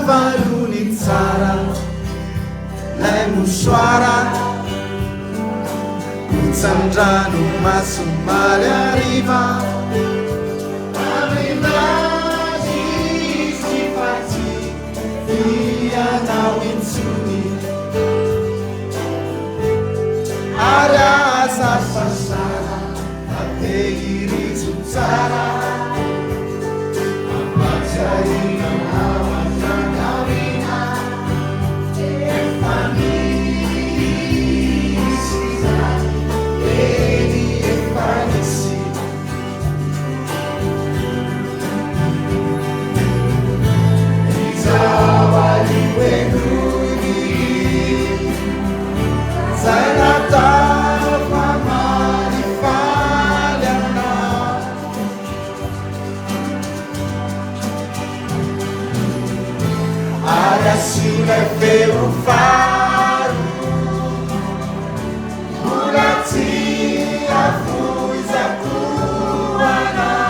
avalony tsara lay mosoara kotsandrano masomaly ariva amin'azy izy faty fianao intsony ary asa fasara atehirizo tsara ampatsiarina hamandrakarina efa nisy zany eny efa nisy izavali hoenony zay natao famalifaly anao ary asiona feo faro mbola tsy avoizako anao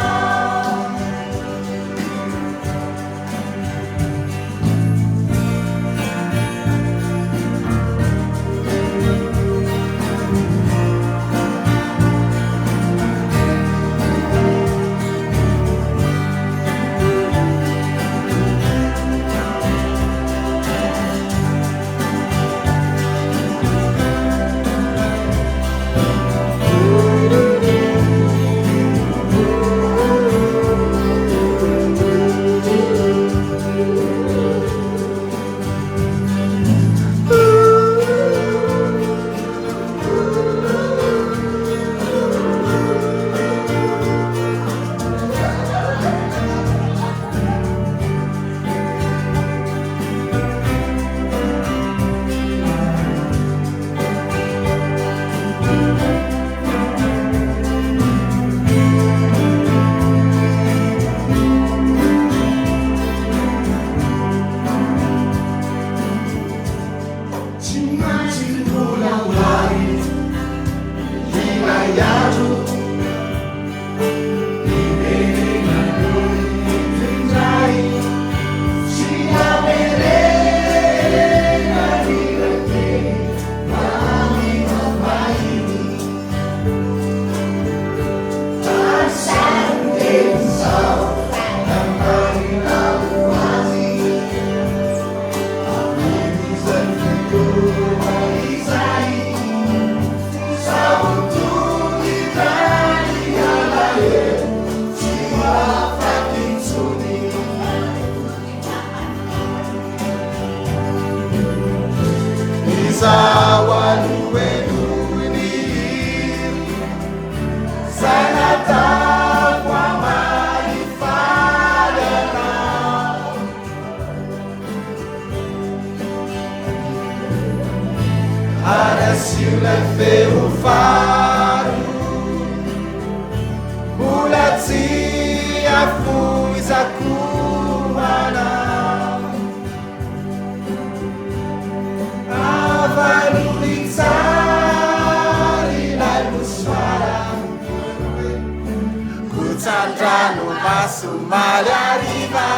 Sandrano masomaly ariva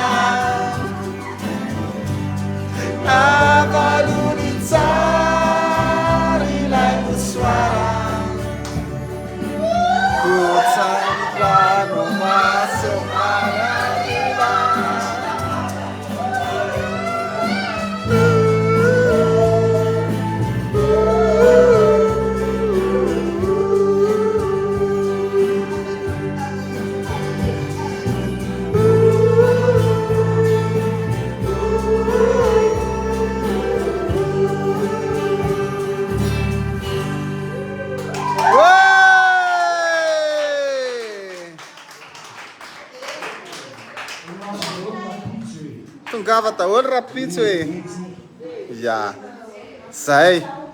avalony tsara ilay mosoara Sandrano masomaly ariva Tongava daholo rapitso e. Ya. Zay.